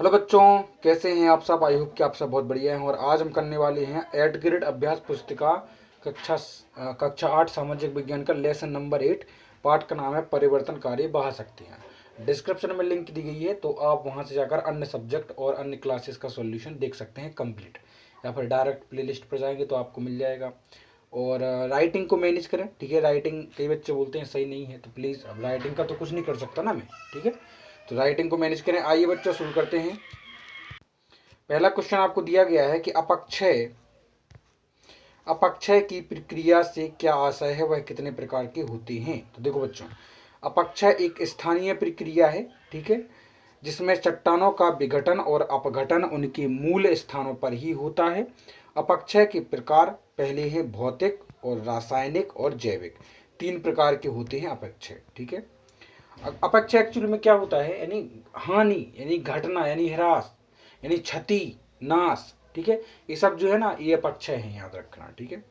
Hello बच्चों, कैसे हैं आप सब। आई होप कि आप सब बहुत बढ़िया हैं। और आज हम करने वाले हैं 8th ग्रेड अभ्यास पुस्तिका कक्षा 8 सामाजिक विज्ञान का लेसन नंबर 8। पाठ का नाम है परिवर्तनकारी बाह्यशक्तियाँ। डिस्क्रिप्शन में लिंक दी गई है, तो आप वहां से जाकर अन्य सब्जेक्ट और अन्य क्लासेस का सॉल्यूशन देख सकते हैं कंप्लीट, या फिर डायरेक्ट प्लेलिस्ट पर जाएंगे तो आपको मिल जाएगा। और राइटिंग को मैनेज करें, ठीक है। राइटिंग कई बच्चे बोलते हैं सही नहीं है, तो प्लीज़, अब राइटिंग का तो कुछ नहीं कर सकता ना मैं, ठीक है। तो राइटिंग को मैनेज करें। आइए बच्चों शुरू करते हैं। पहला क्वेश्चन आपको दिया गया है कि अपक्षय की प्रक्रिया से क्या आशय है, वह कितने प्रकार के होते हैं। तो देखो बच्चों, अपक्षय एक स्थानीय प्रक्रिया है, ठीक है, जिसमें चट्टानों का विघटन और अपघटन उनके मूल स्थानों पर ही होता है। अपक्षय के प्रकार पहले है भौतिक और रासायनिक और जैविक, 3 प्रकार के होते हैं अपक्षय, ठीक है। अपक्षय एक्चुअली में क्या होता है, यानी हानि, यानी घटना, यानी ह्रास, यानी क्षति, नाश, ठीक है। ये सब जो है ना, ये अपक्षय है, याद रखना, ठीक है।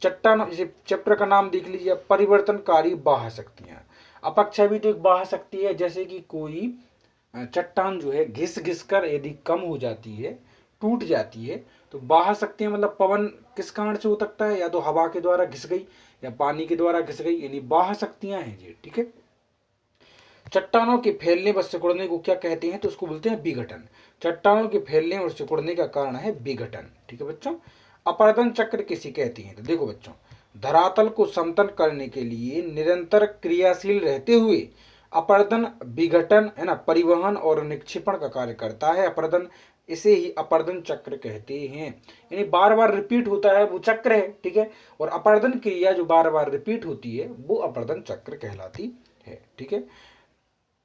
चट्टान, जैसे चैप्टर का नाम देख लीजिए, परिवर्तनकारी बाह्य शक्तियाँ। अपक्षय भी तो एक बाह्य शक्ति है। जैसे कि कोई चट्टान जो है घिस घिस कर यदि कम हो जाती है, टूट जाती है, तो बाह्य शक्तियाँ मतलब पवन किस कारण से हो सकता है, या तो हवा के द्वारा घिस गई या पानी के द्वारा घिस गई, यानी बाह्य शक्तियाँ हैं ये, ठीक है। चट्टानों के फैलने व सिकुड़ने को क्या कहते हैं, तो उसको बोलते हैं विघटन। चट्टानों के फैलने और सिकुड़ने का कारण है विघटन, ठीक है बच्चों। अपर्दन चक्र किसे कहते हैं, तो देखो बच्चों, धरातल को समतल करने के लिए निरंतर क्रियाशील रहते हुए अपर्दन विघटन, है ना, परिवहन और निक्षेपण का कार्य करता है। अपर्दन, इसे ही अपर्दन चक्र कहते हैं, यानी बार बार रिपीट होता है वो चक्र है, ठीक है। और अपर्दन क्रिया जो बार बार रिपीट होती है वो अपर्दन चक्र कहलाती है, ठीक है।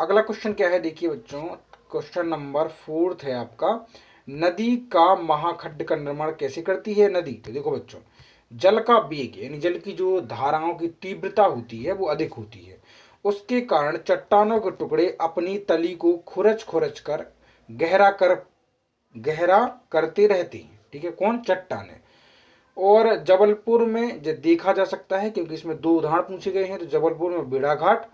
अगला क्वेश्चन क्या है, देखिए बच्चों, क्वेश्चन नंबर 4 है आपका। नदी का महाखड्ड का निर्माण कैसे करती है नदी। तो देखो बच्चों, जल का वेग, यानी जल की जो धाराओं की तीव्रता होती है वो अधिक होती है। उसके कारण चट्टानों के टुकड़े अपनी तली को खुरच खुरच कर गहरा करते रहते हैं, ठीक है। कौन, चट्टान है। और जबलपुर में जो देखा जा सकता है, क्योंकि इसमें 2 उदाहरण पूछे गए हैं, तो जबलपुर में बेड़ाघाट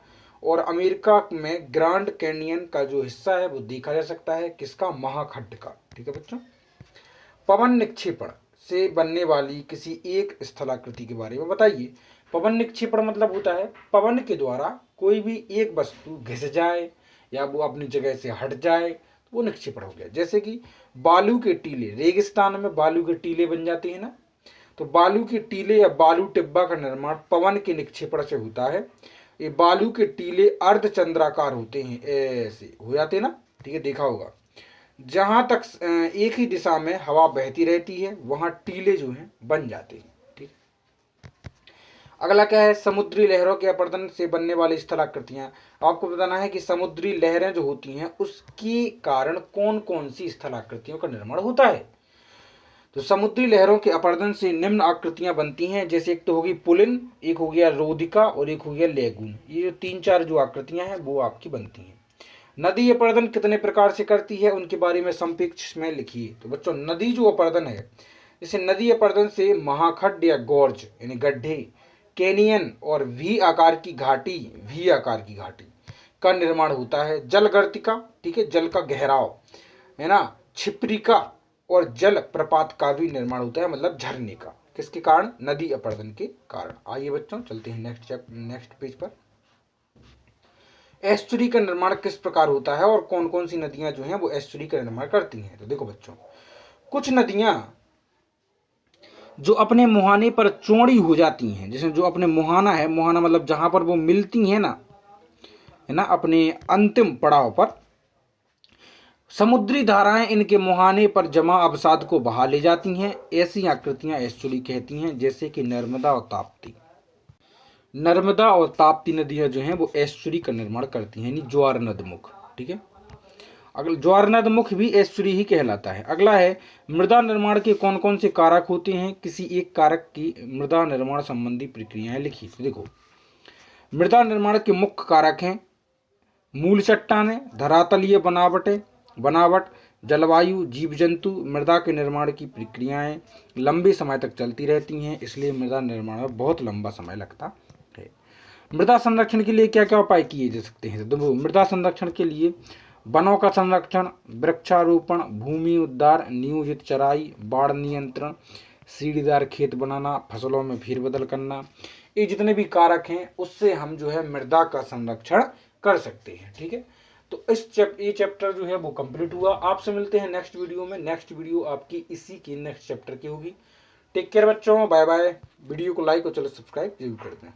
और अमेरिका में ग्रांड कैनियन का जो हिस्सा है वो देखा जा सकता है, किसका, महाखड्ड का, ठीक है बच्चों। पवन निक्षेपण से बनने वाली किसी एक स्थलाकृति के बारे में बताइए। पवन निक्षेपण मतलब होता है पवन के द्वारा कोई भी एक वस्तु घिस जाए या वो अपनी जगह से हट जाए, तो वो निक्षेपण हो गया। जैसे कि बालू के टीले, रेगिस्तान में बालू के टीले बन जाते हैं ना, तो बालू के टीले या बालू टिब्बा का निर्माण पवन के निक्षेपण से होता है। ये बालू के टीले अर्धचंद्राकार होते हैं, ऐसे हो जाते हैं ना, ठीक है, देखा होगा। जहां तक एक ही दिशा में हवा बहती रहती है वहां टीले जो हैं बन जाते हैं, ठीक। अगला क्या है, समुद्री लहरों के अपरदन से बनने वाली स्थलाकृतियां। आपको बताना है कि समुद्री लहरें जो होती हैं उसके कारण कौन कौन सी स्थलाकृतियों का निर्माण होता है। तो समुद्री लहरों के अपरदन से निम्न आकृतियां बनती हैं, जैसे एक तो होगी पुलिन, एक हो गया रोदिका और एक हो गया लेगून। ये जो 3-4 जो आकृतियां हैं वो आपकी बनती हैं। नदी अपरदन कितने प्रकार से करती है, उनके बारे में संक्षिप्त में लिखिए। तो बच्चों, नदी जो अपरदन है, जैसे नदी अपरदन से महाखड्ड या गॉर्ज यानी गड्ढे, कैनियन और वी आकार की घाटी का निर्माण होता है। जलगर्तिका, ठीक है, जल का गहराव, है ना, छिप्रिका और जल प्रपात का भी निर्माण होता है, मतलब झरने का, किसके कारण, नदी अपरदन के कारण। आइए बच्चों चलते हैं नेक्स्ट पेज पर। एस्चुरी का निर्माण किस प्रकार होता है और कौन कौन सी नदियां जो हैं वो एस्चुरी का निर्माण करती हैं। तो देखो बच्चों, कुछ नदियां जो अपने मुहाने पर चौड़ी हो जाती हैं, जैसे जो अपने मुहाना है, मुहाना मतलब जहां पर वो मिलती हैं ना, है ना, अपने अंतिम पड़ाव पर, समुद्री धाराएं इनके मुहाने पर जमा अवसाद को बहा ले जाती हैं। ऐसी आकृतियां एस्चुरी कहती हैं, जैसे कि नर्मदा और ताप्ती नदियां जो हैं वो एस्चुरी का निर्माण करती हैं, यानी ज्वार नदमुख, ठीक है। अगला ज्वार नदमुख भी एस्चुरी ही कहलाता है। अगला है, मृदा निर्माण के कौन कौन से कारक होते हैं, किसी एक कारक की मृदा निर्माण संबंधी प्रक्रियाएं लिखी। तो देखो, मृदा निर्माण के मुख्य कारक हैं मूल चट्टानें, धरातलीय बनावट, जलवायु, जीव जंतु। मृदा के निर्माण की प्रक्रियाएं लंबे समय तक चलती रहती हैं, इसलिए मृदा निर्माण में बहुत लंबा समय लगता है। मृदा संरक्षण के लिए क्या क्या उपाय किए जा सकते हैं। तो मृदा संरक्षण के लिए वनों का संरक्षण, वृक्षारोपण, भूमि उद्धार, नियोजित चराई, बाढ़ नियंत्रण, सीढ़ीदार खेत बनाना, फसलों में फेरबदल करना, ये जितने भी कारक हैं उससे हम जो है मृदा का संरक्षण कर सकते हैं। ठीक है, तो ये चैप्टर जो है वो कंप्लीट हुआ। आपसे मिलते हैं नेक्स्ट वीडियो में। नेक्स्ट वीडियो आपकी इसी की नेक्स्ट चैप्टर की होगी। टेक केयर बच्चों, बाय बाय। वीडियो को लाइक और चलो सब्सक्राइब जरूर कर दें।